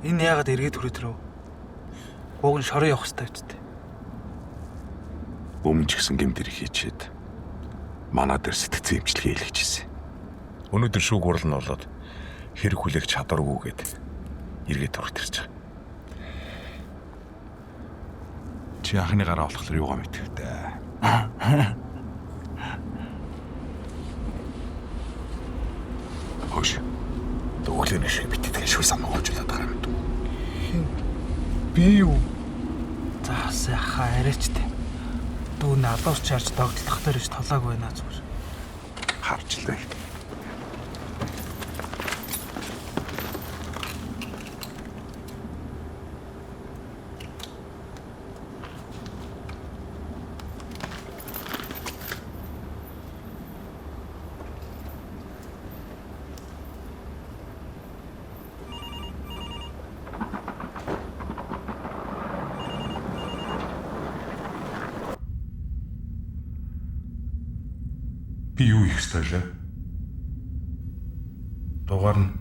Энэ яагаад эргээд хүрээд ирв? Уг нь шороо явах хэрэгтэй үстэй. Өмнө ч гэсэн гэмтэр хийчихэд манай дээр сэтгцэн эмчилгээ хийлгэжсэн. Өнөөдөр шүүг урал нь болоод хэрэг хүлээх чадваргүйгээд эргээд хүрээд ирж байгаа. Чи анхны гараа болохлоор юугаа мэдвэ? Хош. Дөөглөний шиг битдэг шүү самгоожуулаад байгаа юм дүү. Би юу? За сайхан арайчтай. Дүүн алуурч харж догтлох дээр ич толоог байна зүгээр. Харчлаа. Би юу их стайлаа? Дугаар нь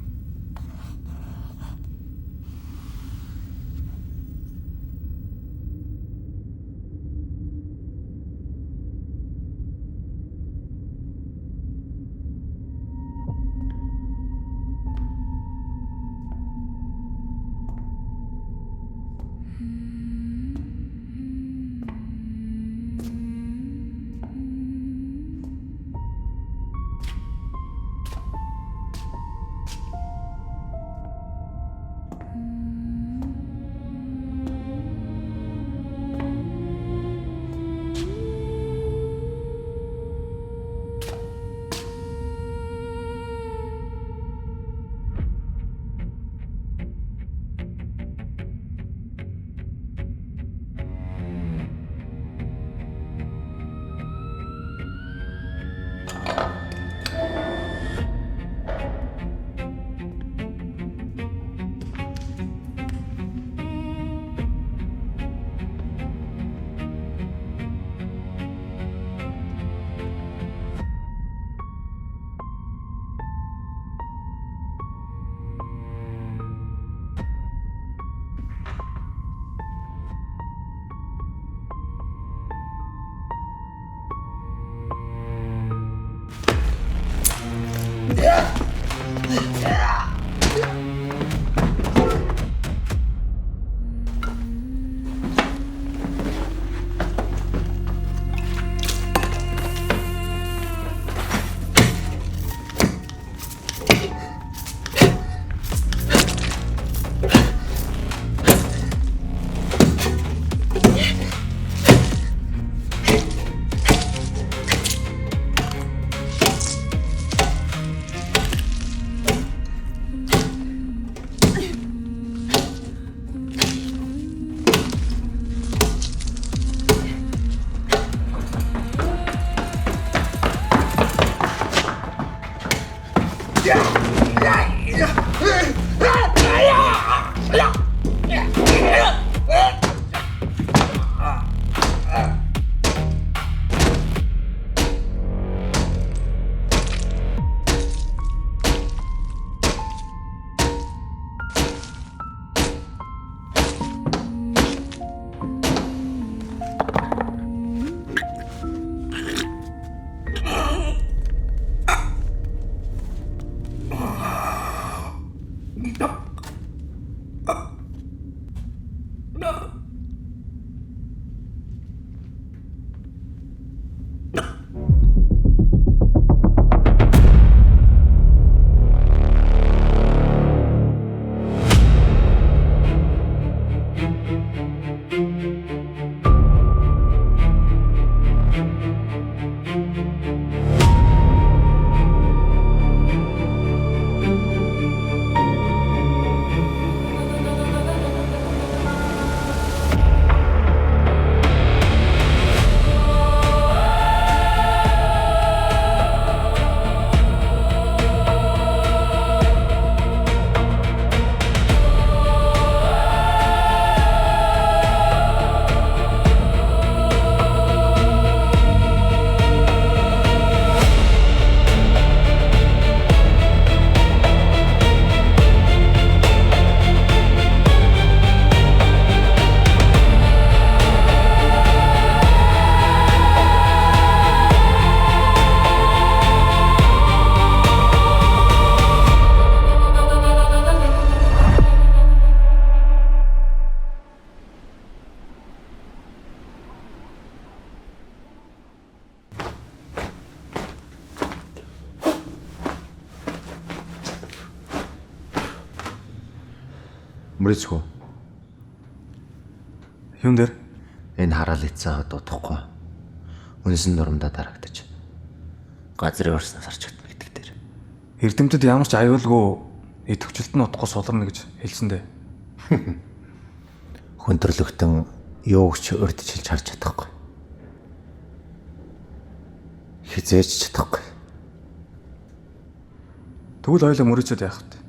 Мөрөцгөө. Юун дээр? Энэ хараал эцээ дуудахгүй. Үнэсэн дурамдаа дарагдаж. Газрын орсноос арчигдана гэдэг дээр. Эрдэмтэд ямар ч аюулгүй идэвхжүүлэлт нь утгагүй суларна гэж хэлсэн дээ. Хүндрэлтэн юу ч урдж хэлж харж чадахгүй. Хизээч чадахгүй. Тэгвэл ойлоо мөрөөцөд яах вэ?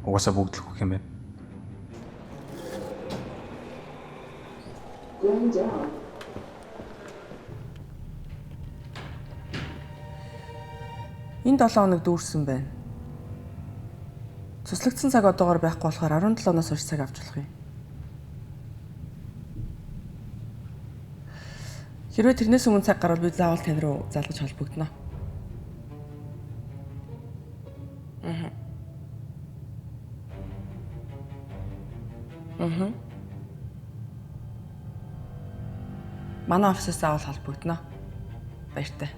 Угаасаа бүгд л хөх юм байна. Энэ 7 хоног дүүрсэн байна. Цуслагдсан цаг одоогоор байхгүй болохоор 17 оноос хойш цаг авч болох юм. Хэрвээ тэрнээс өмнө цаг гарвал би заавал тань руу залгаж холбогдно. Манай офисоос заавал холбогдно. Баяртай.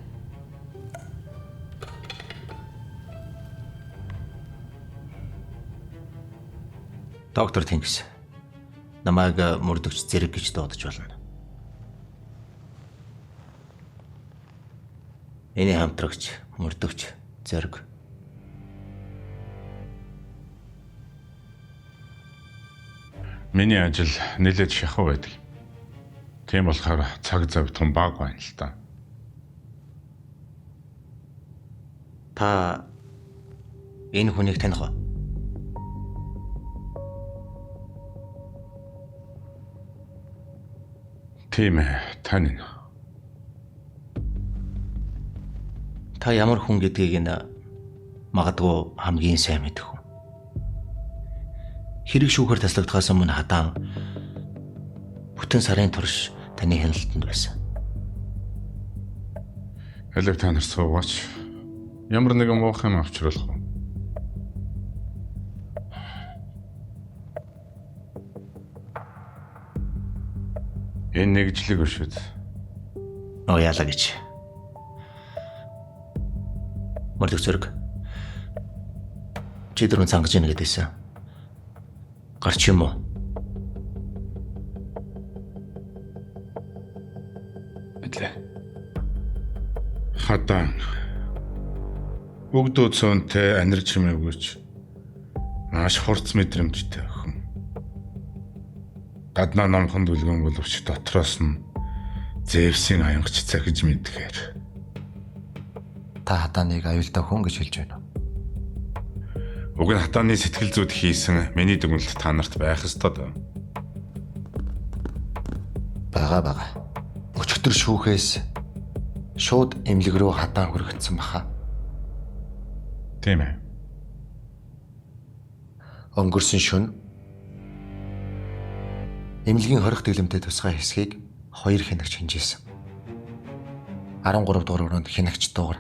Доктор Тэнгис. Намайг мөрдөгч зэрэг гэж дуудаж болно. Эний хамтрагч, мөрдөгч зэрэг. Миний ажил нэлээд шахав байдаг. Тийм болохоор цаг зав том бага байна л да. Та энэ хүнийг таних уу? Тийм ээ, тань. Та ямар хүн гэдгийг нь магадгүй хамгийн сайн мэдэх хүн. Хэрэг шүүхээр таслагдахаас өмнө хадаан бүтэн сарын турш таны хяналтанд байсан. Алив та нар суугач. Ямар нэгэн муухай юм авчруулах уу? Энэ нэгжлэг өшөд. Яалаа гэж. Мөрдөгч зэрэг. Чи дөрөв цангаж ийн гэдээсэн. Гарч юм уу? Мэдлээ. Хадаан. Бүгдөө цөөнтэй анирч хэмээгүйч. Маш хурц мэдрэмжтэй охин. Гаднаа номхон дүлгэн боловч дотроос нь Зевсийн аянгач захиж мэдгээр. Та хадааныг аюултай хүн гэж хэлж байна уу? Уг нь хатааны сэтгэл зүйд хийсэн миний дүгнэлт та нарт байх ёстой. Бага. Өчигдөр шүүхээс шууд эмнэлэг рүү хадаан хүргэгдсэн баха. Тийм ээ. Өнгөрсөн шөнө эмнэлгийн хорих дэглэмтэй тусгай хэсгийг 2 хянагч хинжээсэн. 13 дугаар өрөөнд хянагч дуугар.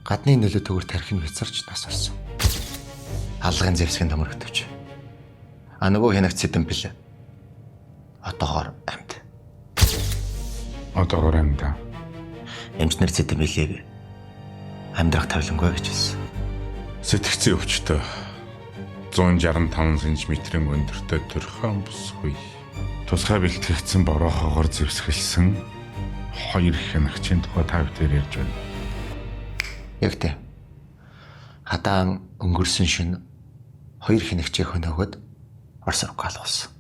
Гадны нөлөө төгөр тархин хязгаарч нас орсон. Аллагын зэвсгийн доморогдовч. Нөгөө хянагч Сэдэмбэл одоогоор амьд. Одоогоор амьд. Эмчнэр Сэдэмбэлийг амьдрах тавилангүй гэж хэлсэн. Сэтгцийн өвчтөй 165 см өндөртэй төрхөн бүсгүй. Тусгай бэлтгэгдсэн бороохоогоор зэвсгэлсэн 2 хянагчийн тухай та бүхэн ярьж байна. Яг тийм. Хадаан өнгөрсөн шөнө 2 хянагчийг хөнөөгд Орос руу галуулсан.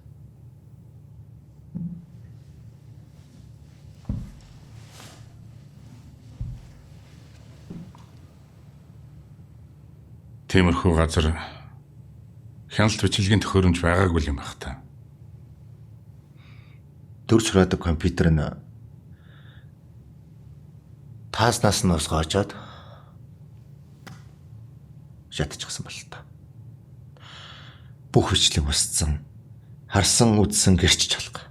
Тиймэрхүү газар хяналт бичлэгийн төхөөрөмж байгаагүй юм байх та. Дөрж сураадаг компьютер нь тааснаас нь усгаачаад шатчихсан бол та. Бүх бичлэг усцсан, харсан үдсэн гэрч чалга.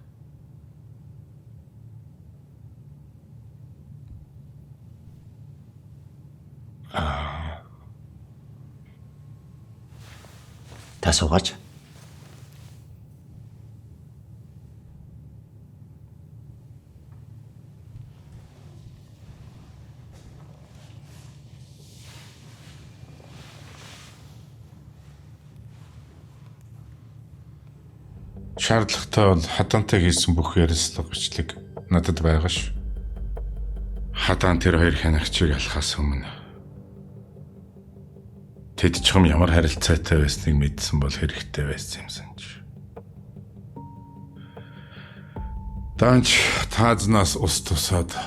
Та суугаач. Шаардлагатай бол хадаантай хийсэн бүх ярилцлага бичлэг надад байгаа ш. Хадаан тэр хоёр хянагчийг алхаас өмнө тэд ч юм ямар харилцаатай байсныг мэдсэн бол хэрэгтэй байсан юмсан ч. Данч таазнаас ус тусаад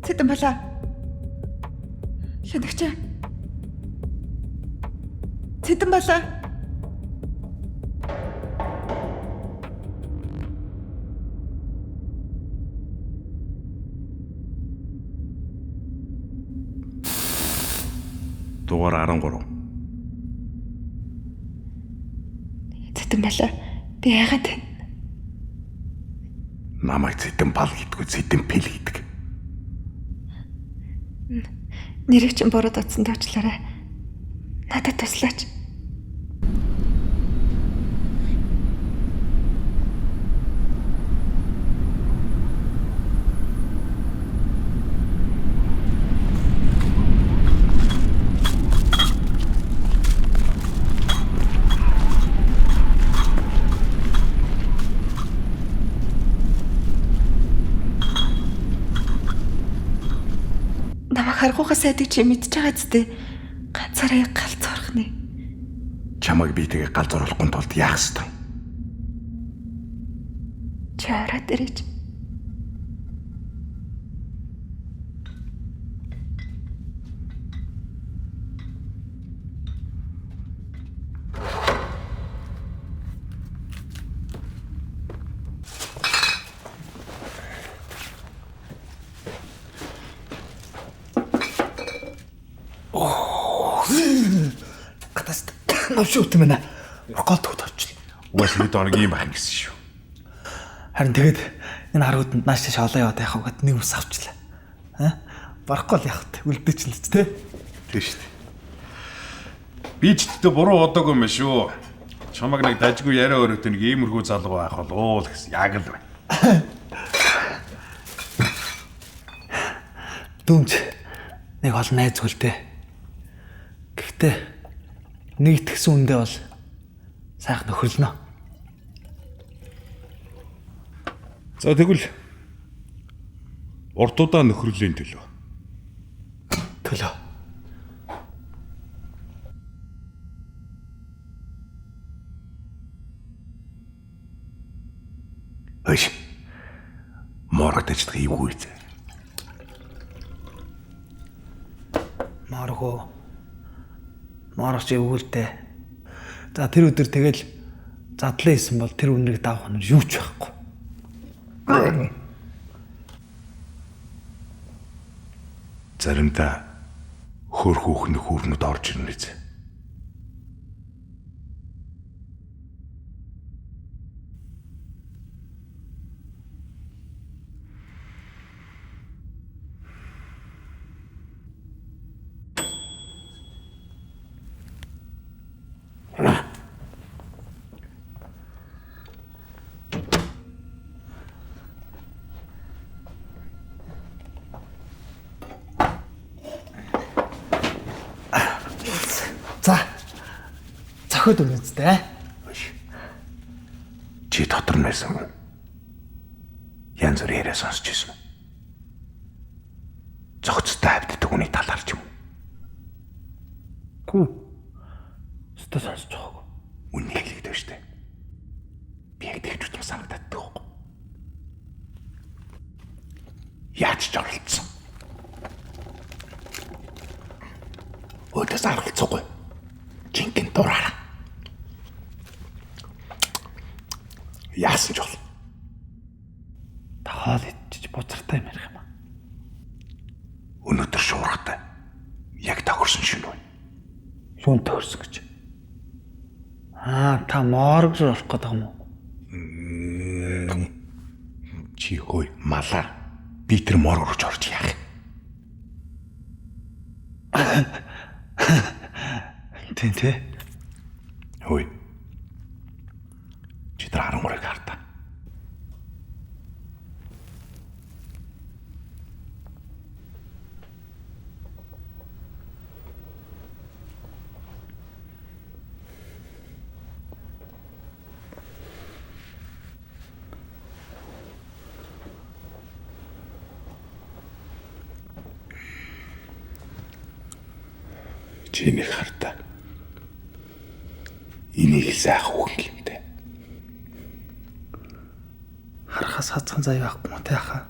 Цэдэн бала. Хянагч. Цэдэн бала. Дугаар 13. Цэдэн бала. Би яагаад вэ? Намайг зэдэн бал гэдэггүй зэдэн пил гэдэг. Нэрийг чинь буруу дутсан дуучлаарай. Надад туслаач. Намайг харгуухаас айдаг чи мэдж байгаа зү. Ганцаараа галзуурах нэ. Чамайг би тэгээ галзууруулахгүй тулд яах ёстой? Чи ороод ирэж. Навшуут мэнэ. Роколд төвчл. Угаас бид оног юм байна гэсэн шүү. Харин тэгээд энэ харууданд нааш тийш олоо яваад яхав гэд нэг ус авчлаа. Барахгүй л явах тэ. Үлдээч л тэ. Тийм шүү дээ. Би ч гэдэг буруу одоогүй юм шүү. Чамаг нэг дажгүй яриа өрөөтэй нэг иймэрхүү залуу байх болов уу гэсэн яг л байна. Дүнж нэг ол найз хүлтэй. Гэхдээ нэг итгэсэн үндэ бол сайхан нөхөрлөнө. За тэгвэл уртудаа нөхрөлийн төлөө. Төлөө. Өш. Морготэж ийм үгүй. Марго. Маргач өвгөлтэй. За тэр өдөр тэгэл задлаа хийсэн бол тэр үнэрийг давах нь юу ч байхгүй. Заримдаа хөр хүүхний хүүрнүүд орж ирнэ биз. За. Зохиод өгнө зү. Чи дотор нь байсан. Янз бүр яриа сонсч ирсэн. Зогцтой хавддаг хүний талаар ч юм. Гү. Өстө сонсож байгаагүй. Үнийг хэлэгдэв штэ. Би яг тэгж утга санагдаад байхгүй. Яаж ч оролцсон. Өдөөс аргалцаагүй. Жинхэнэ дураараа. Яасан ч бол. Таал идчих буцартай юм ярих юм аа. Өнөөдөр шуургатай. Яг тохирсон шин үү? Юун тохирсон гэж? Та морг руу орох гэдэг юм уу? Чи хөөе, малаа. Би тэр морг руу орж яах? Тэ. Хөөе. Чи тэр 13-ыг хартаа. Чиний хартаа. Энийг сайх үхэн гэмтэй. Харахаас хацхан заяа байхгүй мó тэ хаа.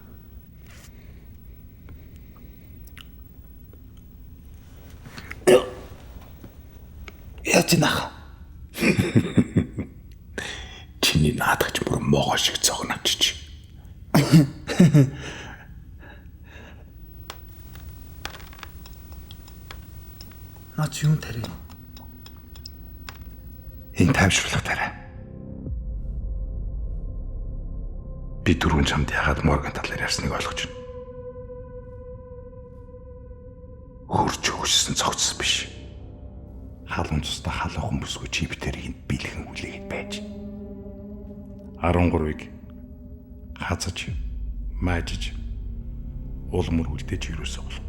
Яаж нах? Чиний наадагч бүр могоо шиг цогнавчиж. Наач юм тарай. Энэ тайвшруулах тарай. Би түрүүн чамд ягаад Морган талаар ярьсныг ойлгож байна. Хөрч өгсөн цогцс биш. Халуун цустай халуухан бүсгүй чи битэрийг бэлгэн хүлээгээд байж. 13-ыг хазаж, маажиж, улмөр үлдээж юусоо болох.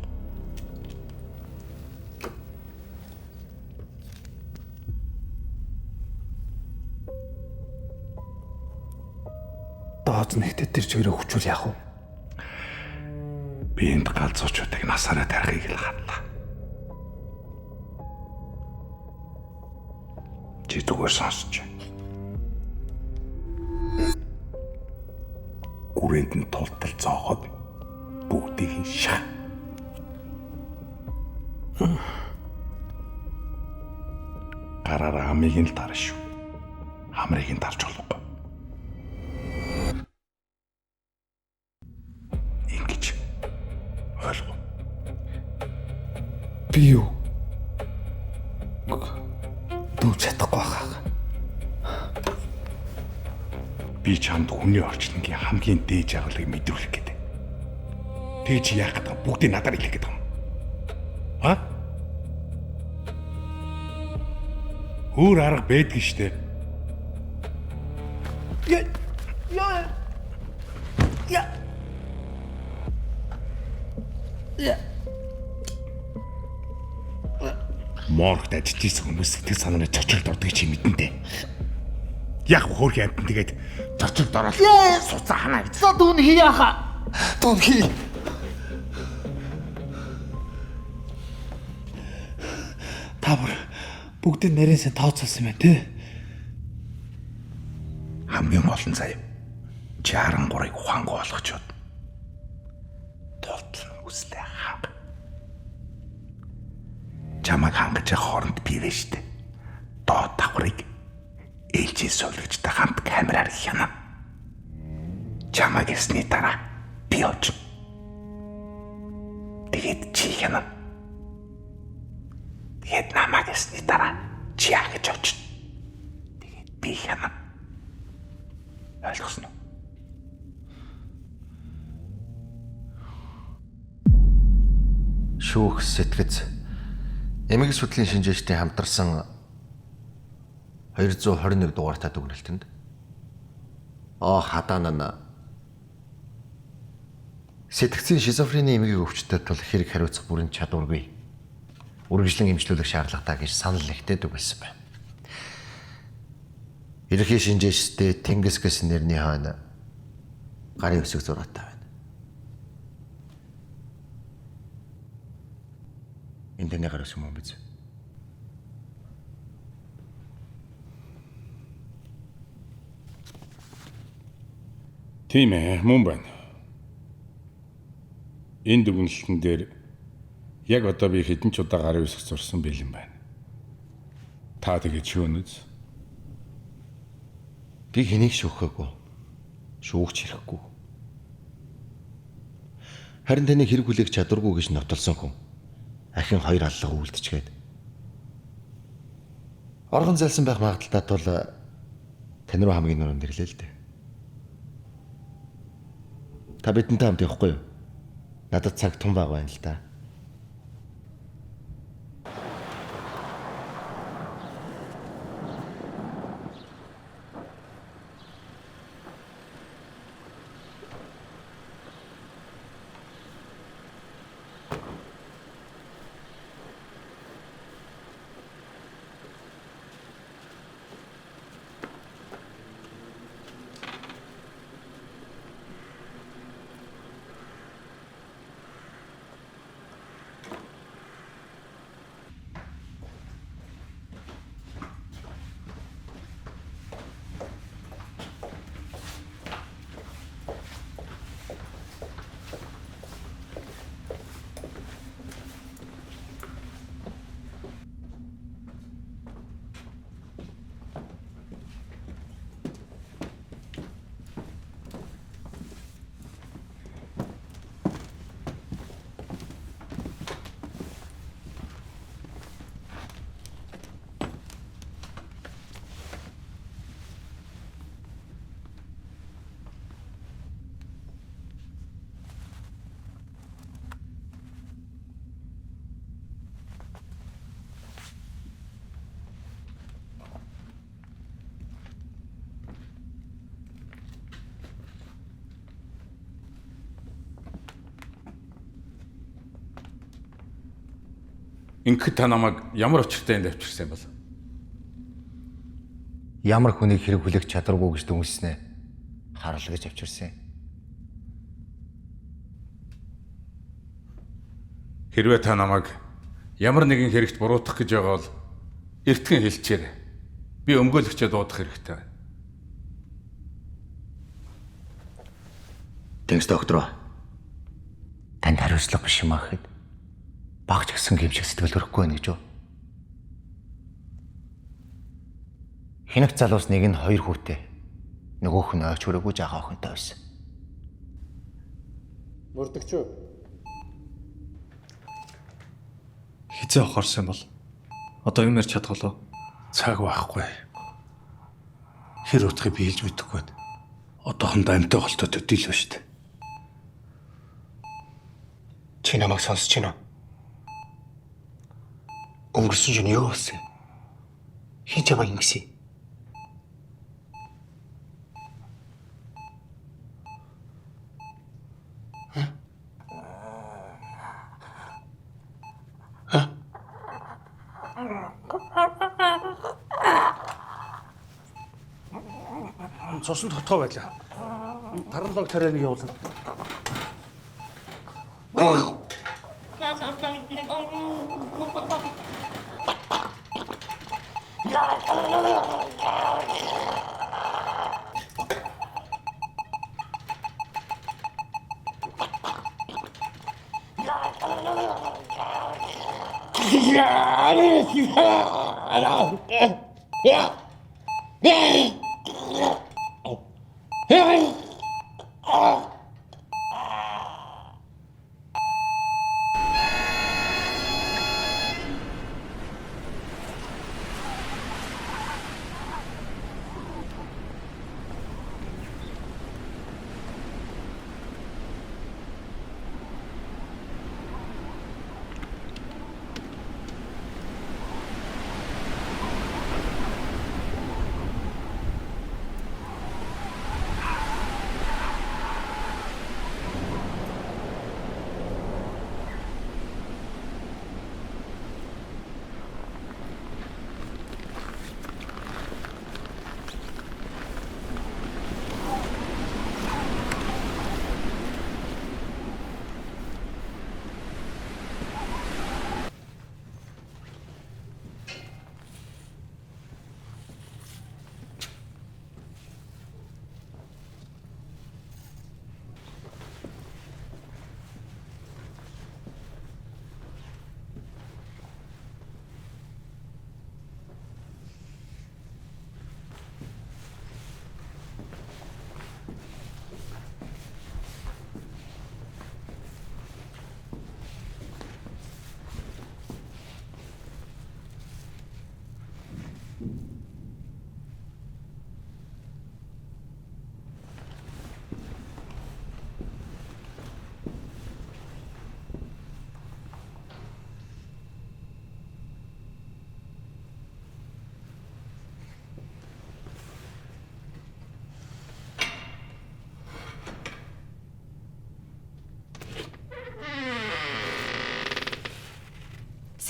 Дооц нэгтээ тэр чигээрээ хүчүүл яах вэ? Би энд галзуучуудыг насаараа тарихыг л хадлаа. Чи зүгээр сонсч. Гүрэнд нь тултал зооход бүгдийг шаа. Гараараа амийг нь л дарна шүү. Хамрыг нь дарж болохгүй. Ингэж ойлгоо. Би юу? Дүүж чадахгүй хаа. Би чамд хүний орчнгийн хамгийн дээд агуулгыг мэдрүүлэх гэдэг. Тэг чи яах гэдэг вэ? Бүгдийг надаар хэлэх гэдэг юм. А? Өөр арга байдгийн штэ. Моргт ажиллаж исэн хүмүүс сэтгэл санааны цочролд ордог чи мэдэн дээ. Яг хөөрхөн амтан тэгээд цочролд ороод суцаа ханаа гэж. За дүүн хий яха. Дүүн хий. Та бүр бүгдийн нарийн сан тооцоолсон юм тий. Хамгийн гол нь заяа. Чи 13-ыг ухаангүй болгочоод тултал нь үслээ ханга. Чамайг хангаж хооронд бивэ штэ. Доод давхрыг ээлжийн суулгачтай хамт камераар хянаа. Чамайг ясны дараа би оч. Тэгээд чи хянаа. Тэгээд намайг ясны дараа чи агаж оч. Тэгээд би хянаа. Ойлгосноо? Шүүх сэтгэц эмэг судлалын шинжээчдийн хамтарсан 221 дугаартай дүгнэлтэнд хадаан нь сэтгцийн шизофрени эмэгийг өвчтөд тул хэрэг хариуцах бүрэн чадваргүй үргэлжлэн эмчлүүлэх шаардлагатай гэж санал нэгтээд өгүүлсэн байна. Ерөнхий шинжээчдээ Тэнгис гэсэн нэрний хойно гарын өсөг зураатай байна. Энд таны гар өсөг юм биз? Тийм ээ, мөн байна. Энэ дүгнэлтэн дээр яг одоо би хэдэн ч удаа гарын үсэг зурсан бэлэн байна. Та тэгээд шүүнэз. Би хэнийг шүүхээгүй. Шүүгч хэрэггүй. Харин таны хэрэг хүлээх чадваргүй гэж нотолсон хүн ахин 2 аллага үлдчихгээд оргон зайлсан байх магадaltaй тул тань руу хамгийн нүрэнд ирлээ л дээ. Та бидэнтэй хамт явахгүй юу? Надад цаг тун баг байна л да. Ингээд та намайг ямар учиртай энд авчирсан юм бол? Ямар хүнийг хэрэг хүлээх чадваргүй гэж дүнснэ харлагаж авчирсан. Хэрвээ та намайг ямар нэгэн хэрэгт буруутгах гэж байгаа бол эртхэн хэлчихээр би өмгөөлөгчөө дуудах хэрэгтэй. Тэнгис доктор. Танд хариуцлага биш юм ахэд багч гисэн гэмшиг сэтгэл төрөхгүй байна гэж юу? Хинэг залуус нэг нь 2 хүүтэй. Нөгөөх нь ойч хүрээгүй жагаа охинтой байсан. Мөрдөгч үү? Хизээ ухаарсан бол одоо юм ярьж чадгалаа. Цаг байхгүй. Хэр утгыг би хэлж мэдэхгүй байна. Одоохондоо амьтаа голтой төдийлөө шүү дээ. Чи намайг сонсож байна уу? Өнгөрсөн жин юу болсон? Хийж байгаа юм гисэн. Цусан тотгоо байлаа. Таралог тарианыг явуулна.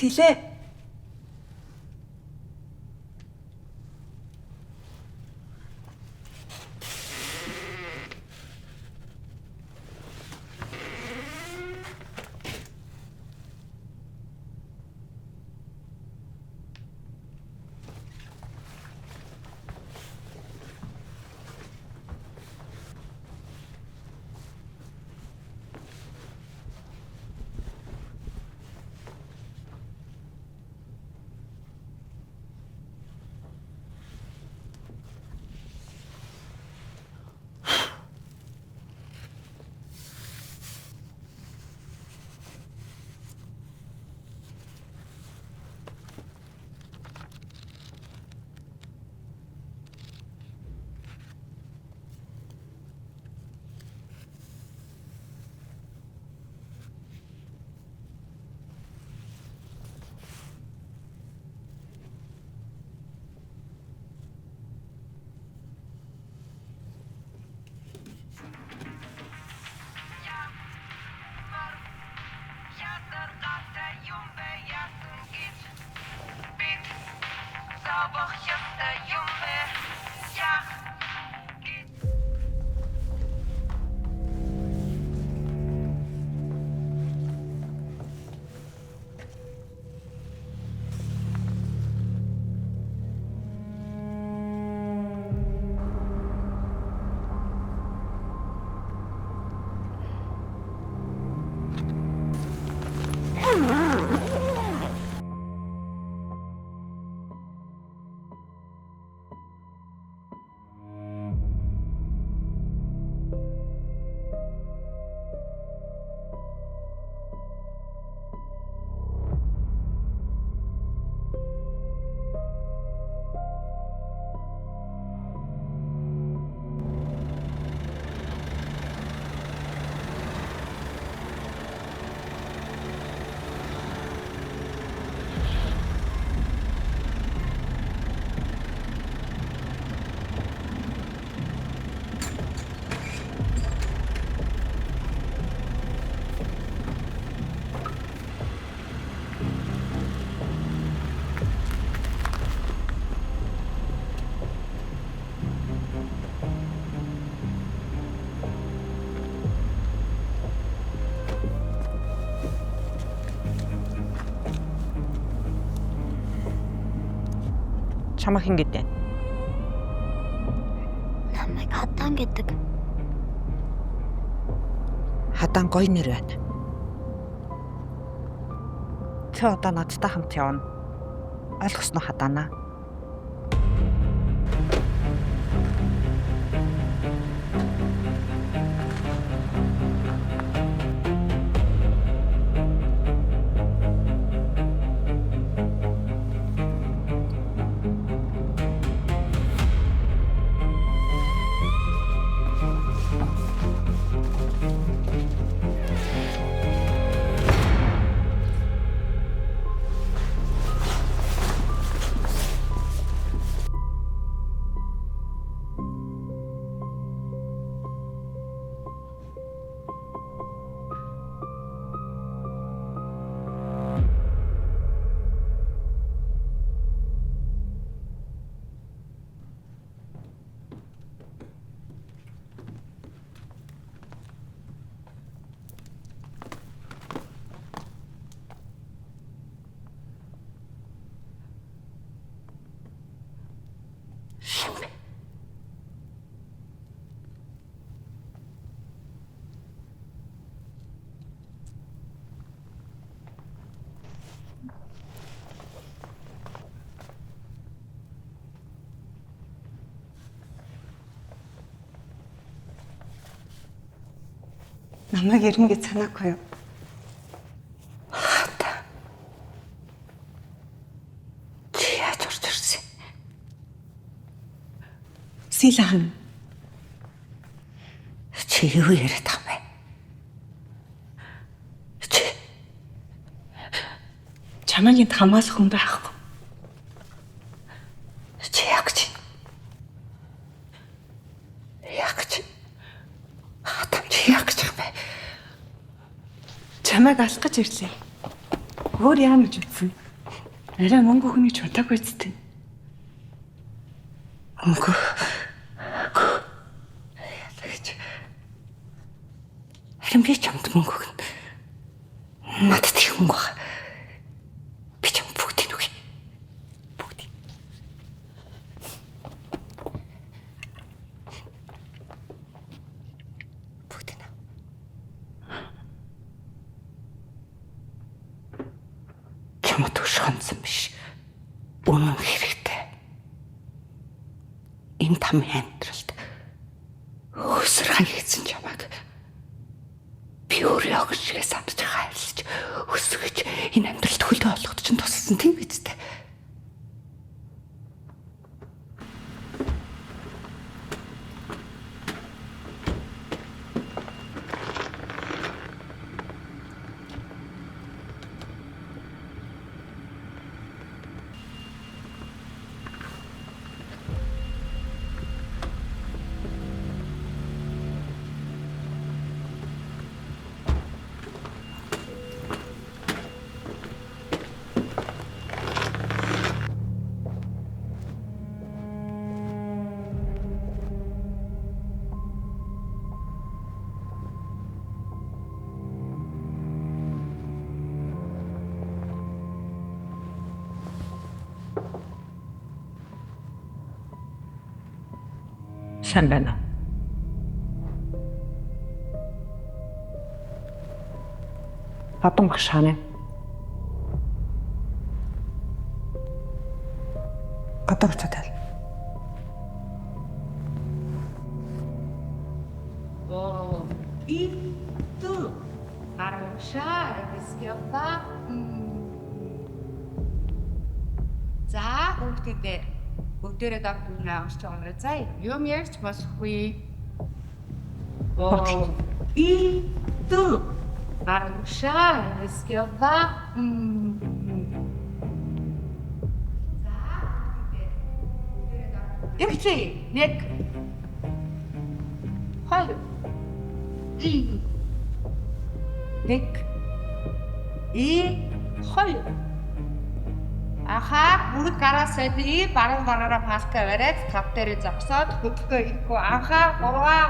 Сэлээ. Чамаа хэн гэдэг? Намайг Хадан гэдэг. Хадан гоё нэр байна. Тэ одоо надтай хамт явна. Ойлгосноо Хаданаа? Намайг ирнэ гэж санаагүй юу? Хата. Чи яаж орж ирсэн? Силахан. Чи юу яриад байгаа юм бэ? Чи чамайг энд хамгаалах хүн байхгүй. Чи яг чи. Яг чи. Хатам чи яг чи. Чамайг алах гэж ирлээ. Өөр яам гэж ütсэн. Арай мөнгө хүний чунтаагүй зүтэй. Мөнгө. Яалагч. Харин би чамд мөнгө өгнө. Надад их мөнгө байна. Би чам бүгдийг өгье. Бүгдийг. Бүгдийг. Чамд өшгөнсөн биш. Үнэн хэрэгтэй. Энэ там амьдралд өсрхан хийсэн чамайг би өөрөө огшгээ сандж хайрлаж өсгөж энэ амьдралд хөлөө олгоход ч тусалсан тийм биз дээ. Сайн байна. Хатан багш хаана? Гадаа очоод. Itu Arusha Eskiopa. За бүгдээ бүгдээрээ давтуулна авч байгаа. За юм ярьж болохгүй. Itu Arusha Eskiopa. Эмчи нэг хоёр нэг хоёр аха бүгд гараасаа ди баруун гараараа паска бариад тав дээр зогсоод хөдөлгөө ихгүй аха гурваа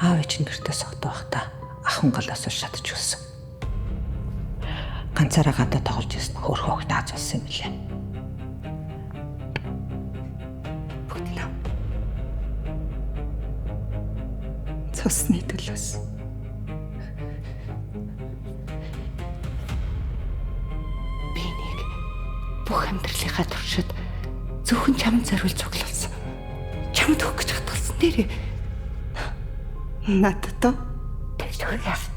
Аав ээж нэртээ согтоо байхдаа ахын галаас шатж өгсөн. ганцаараа гадаа тоглож ирсэн хөөрхөн хогт аазуулсан юм лээ. Бүгдийг нав. Цусны төлөөс. Би нэг бүх амьдралынхаа туршид зөвхөн чамд зориул цуглуулсан. Чамд өгөх гэж хатгалсан нэрээ. Надад то яасан.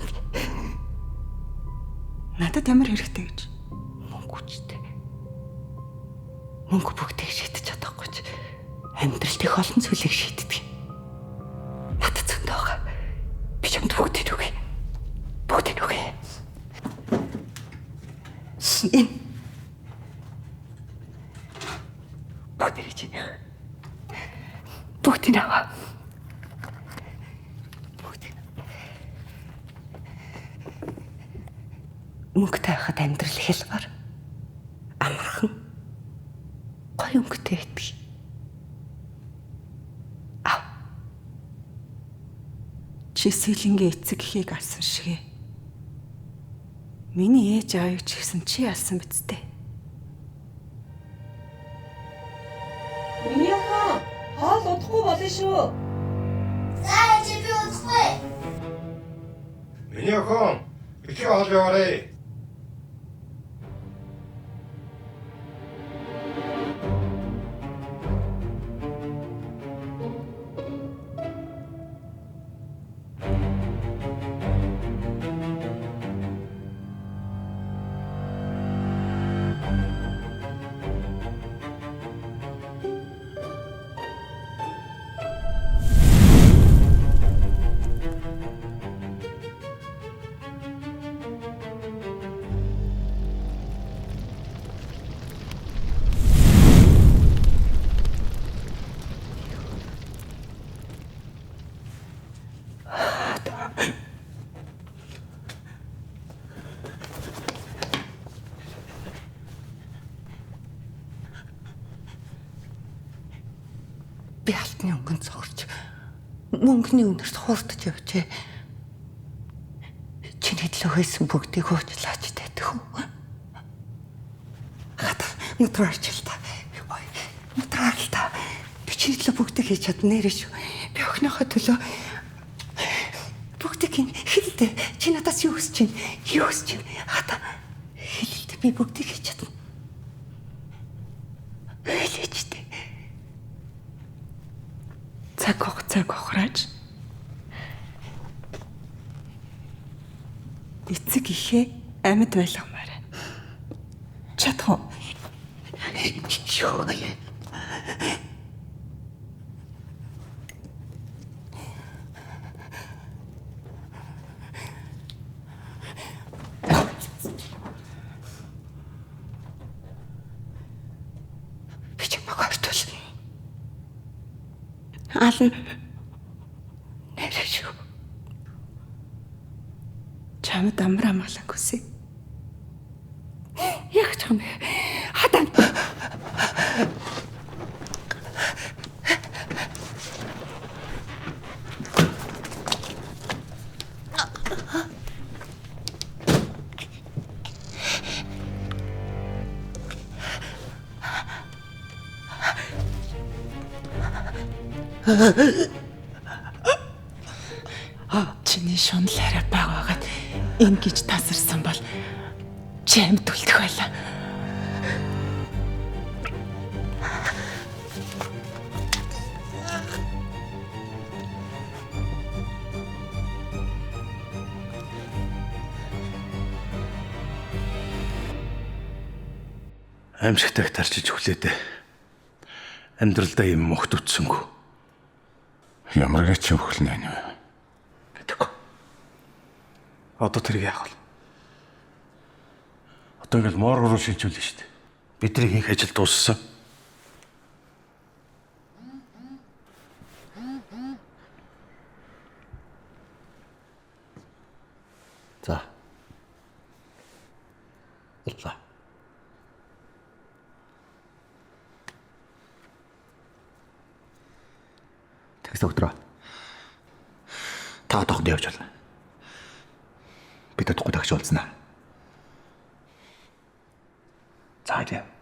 Надад ямар хэрэгтэй гэж? Мөнгөчтэй. Мөнгө бүгдийг шийдэж чадахгүй ч амьдралд их олон зүйлийг шийддэг. Надад зөндөө байгаа. Би чамд бүгдийг өгье. Бүгдийг өгье. Энэ бүгдийг чинь. Бүгдийг аваа. Мөнгөтэй байхад амьдрал хялбар, амархан, гоё өнгөтэй байдаг. Чи сэлэнгийн эцэг эхийг алсан шигэ. Миний ээж аавыг ч гэсэн чи алсан биз дээ. Миний хаа хоол удахгүй болно шүү. За чи би удахгүй. Миний охин битгий хоол яваарэ. Би алтны өнгөнд цогорч мөнгөний үнэрт хуурдаж явжээ. Чиний төлөө хийсэн бүгдийг уучлаач дайдах уу? Хата мутраарч л та. Мутраар л та. Би чиний төлөө бүгдийг хийж чадна нэрэ шүү. Би охиныхоо төлөө бүгдийг хэлдэ. Чи надаас юу хүсэж чинь? Юу хүсэж чинь? Хата хэлдэ. Би бүгдийг хийж чадна. Хэлээч дээ. Цаг охрааж эцэг ихээ амьд байлгамаар. Чадах уу? Юу вэ? Би чамайг ортвол ална. Нэрээ шүү. Чамд амар амгалан хүсье. Яг ч юм. Хатан. Чиний шунлаараа байгаагаад ингэж тасарсан бол чи амьд үлдэх байлаа. Аимшигтай тарчиж хүлээдэ. Амьдралдаа юм мөхт үтсэнгүү. Ямар ч өвхөл нэ вэ? Мэдээгүй. Одоо тэрийг яах вэ? Одоо ингээл моргор руу шилжүүлнэ шүү дээ. Бидний хийх ажил дууссан. За. Ялла. Тэгсэн өдрөө. Та одоохондоо явж байна. Бид одохгүй тагч уулзнаа. За ирээ.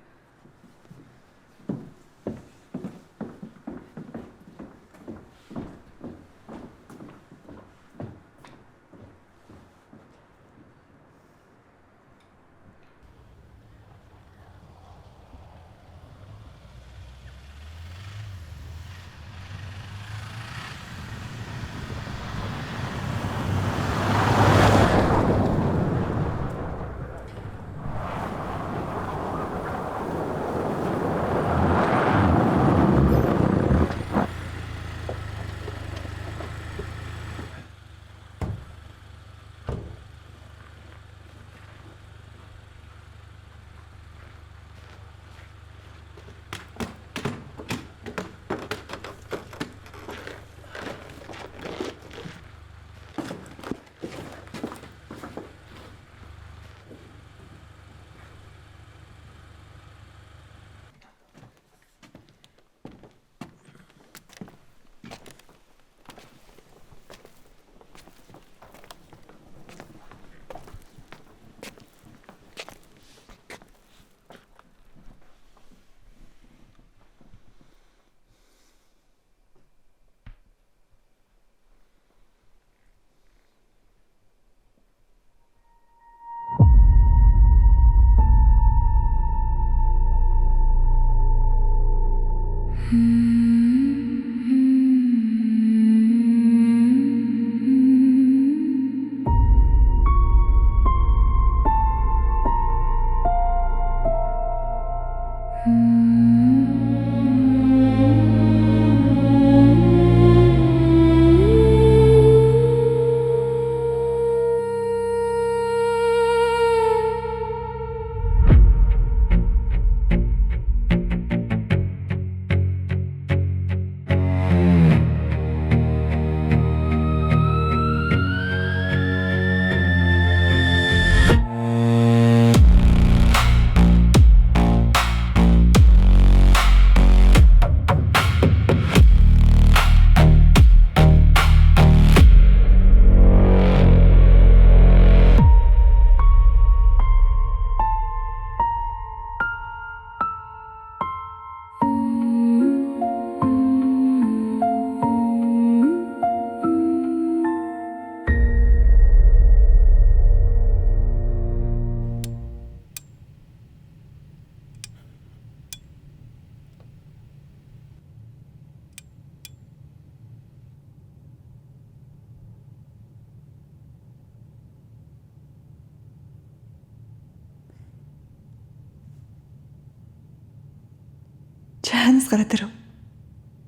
Чанаас гараад ирв.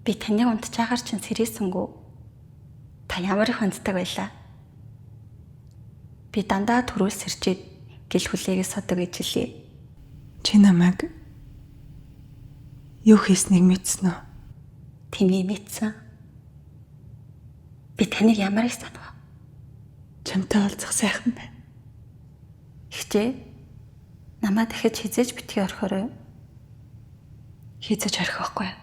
Би таныг унтчаагаар чинь сэрээсэнгүү. Та ямар их унтдаг байлаа. Би дандаа төрөөс сэрчээд гэл хүлээгээ содог гэж хэлээ. Чи намайг юу хийснийг мэдсэн үү? Тэмээ мэдсэн. Би таныг ямар их санав. Чамтай уулзах сайхан байна. Ихтэй намаа дахиж хизээж битгий орхорой. Хизэж орхихгүй.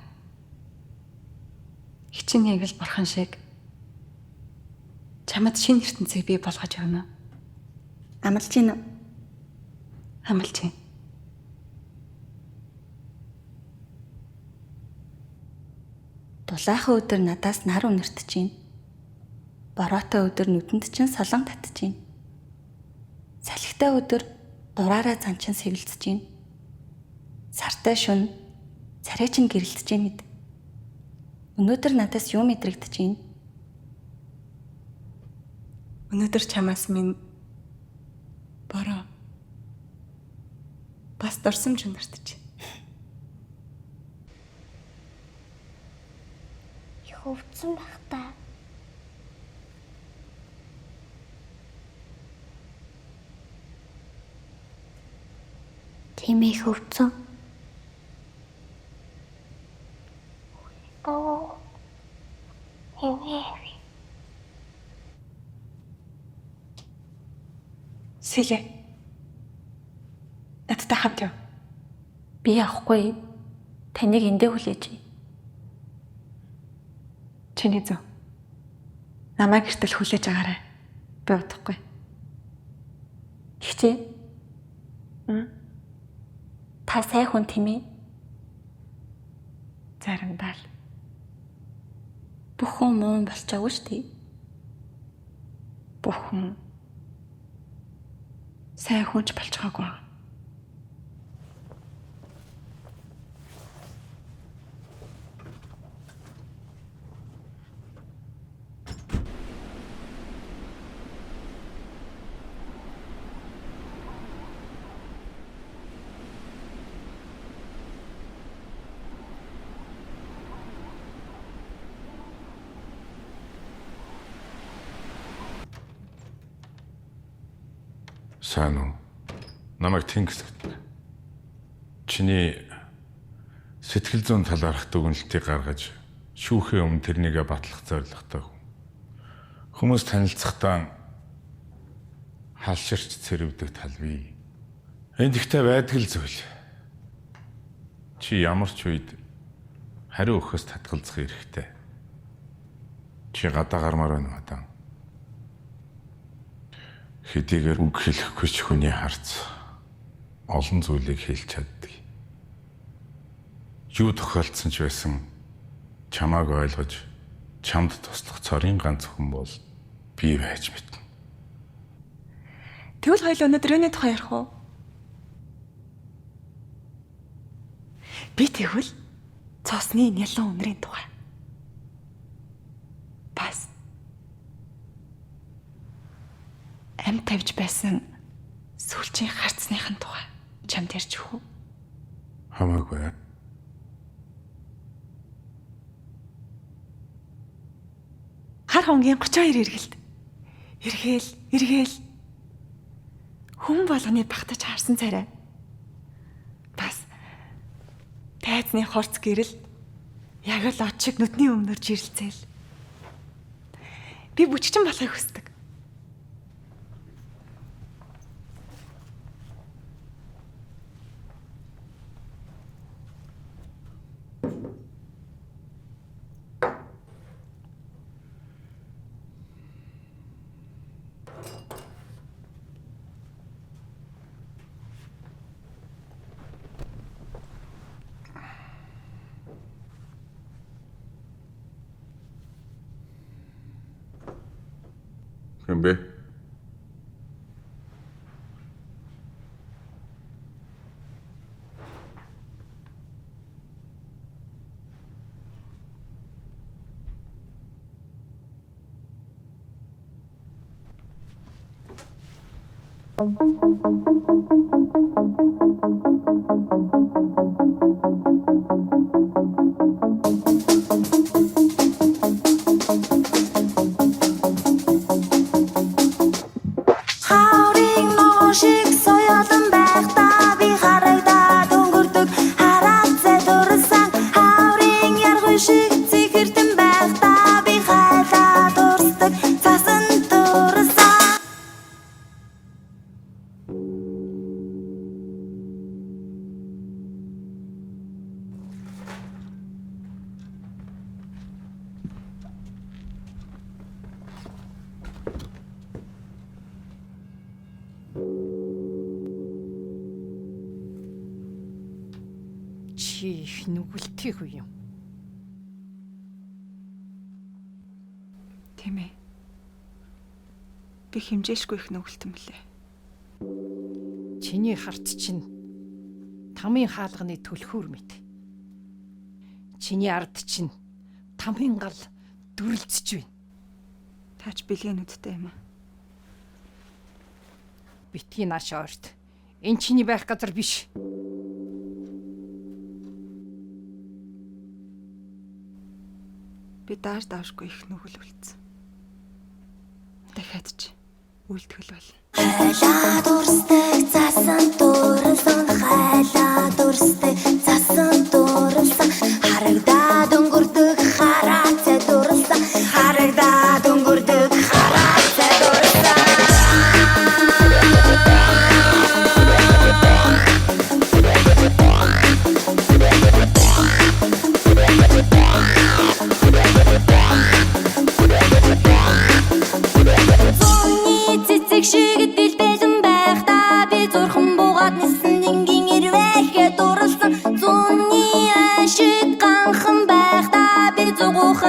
Хичнээн л бурхан шиг чамд шинэ ертөнцийг бий болгож өгнө. Амлаж гин. Амлаж гин. Дулаахан өдөр надаас нар үнэртэж гин. Бороотой өдөр нүдэнд чинь солон татж гин. Салхитай өдөр дураараа занчин сэвэлцэж гин. Сартай шөнө царай чинь гэрэлтэж гин мэд. Өнөөдөр надаас юу мэдрэгдэж гин? Өнөөдөр чамаас минь бороо бас дурсамж үнэртэж. Хөвцөн бах та. Тийм их хөвцөн. Оо. Сэлэ. Надтай хамт яв. Би явахгүй. Таныг эндээ хүлээж. Чиний зөв. Намайг гэртэл хүлээж агаарай. Би удахгүй. Ихтэй. Та сайн хүн тийм ээ. Заримдаа л Бүх хүн муу болчихоогүй шүү дээ. бүх хүн сайн хүнч болчихоогүй. Сайн уу? Намайг Тэнгис гэдэг. Чиний сэтгэл зүйн талаарх дүгнэлтийг гаргаж шүүхийн өмнө тэрнийгээ батлах зорилготой хүн. Хүмүүс танилцахдаа халширч цэрвдэг тал бий. Энд ихтэй байдаг л зүйл. Чи ямар ч үед хариу өгөхөөс татгалзах хэрэгтэй. Чи гадаа гармаар байна уу та? Хэдийгээр үг хэлэхгүй ч хүний харц олон зүйлийг хэлж чаддаг. Юу тохиолдсон ч байсан чамааг ойлгож чамд туслах цорын ганц хүн бол би байж мэднэ. Тэгвэл хоёул өнөөдөр юуны тухай ярих уу? Би тэгвэл цосны нялан өнрийн тухай. Бас амт тавьж байсан сүүлчийн харцныхын тухай чамд ярьж өгөх үү? Хамаагүй. Хар хонгийн 32 эргэлт. Эргээл. Хүн болгоны багтаж харсан царай. Бас тайзны хорц гэрэл яг л од шиг нүдний өмнөр жирэлцээл. Би бүчгчин болохыг хүсдэг. Хэн бэ? Чи их нүгэлтийгүй юм. Тийм ээ. Би хэмжээшгүй их нүгэлтэн мөлий. Чиний харт чинь тамийн хаалганы түлхүүр мэт. Чиний ард чинь тамийн гал дүрлцэж байна. Таач бэлгэнүүдтэй юм аа. Битгий нааш ойрт. Энэ чиний байх газар биш. Би даар давшгүй их нүгэл үлдсэн. Дахиад ч үлтгэл бол. Хайлаа дурсдаг засан дуурсан хайлаа дурсдаг засан дуурсан харагдаад өнгөрдөг хараацаа дуурсан харагдаад өнгөрдөг хараацаа дуурсан Зүүнний цэцэг шиг дэлбэлэн байх та би зурхан бууга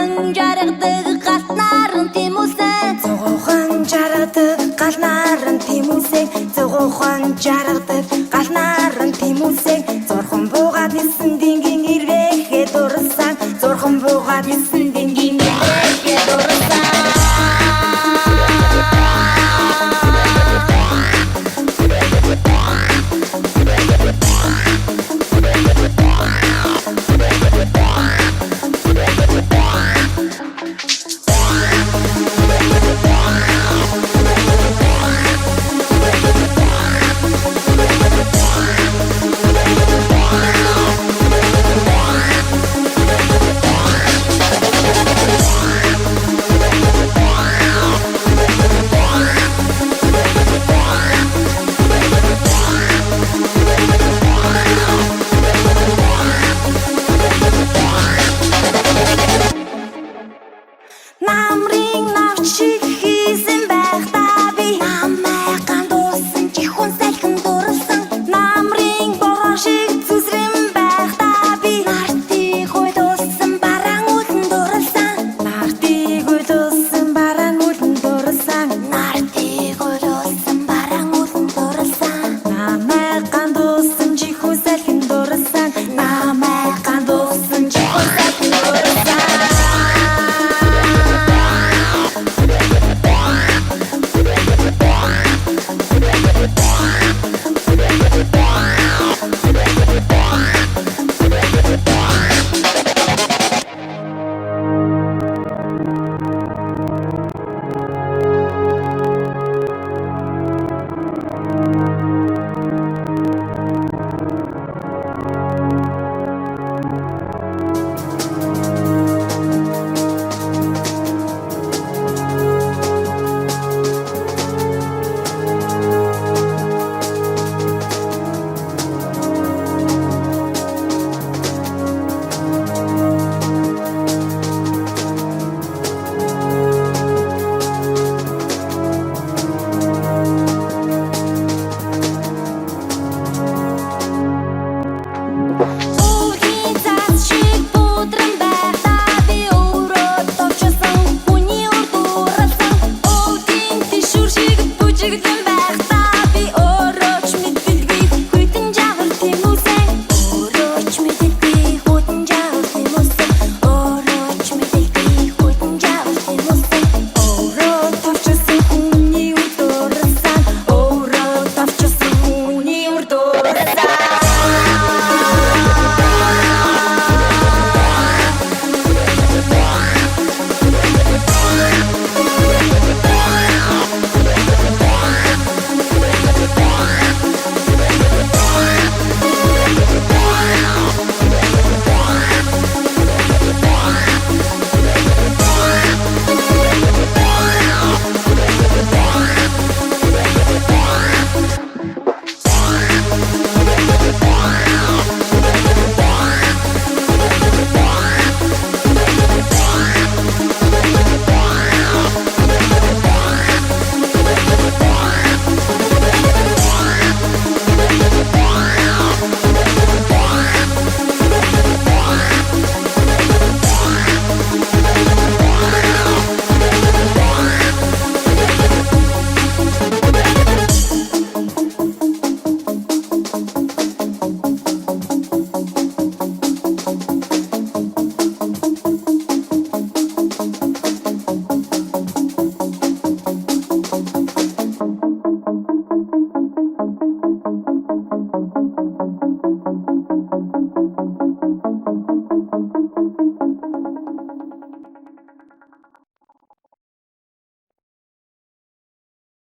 Зугуухан жаргадаг гал наран тимүсэн Зугуухан жаргадаг гал наран тимүсэн Зугуухан жаргадаг гал наран тимүсэн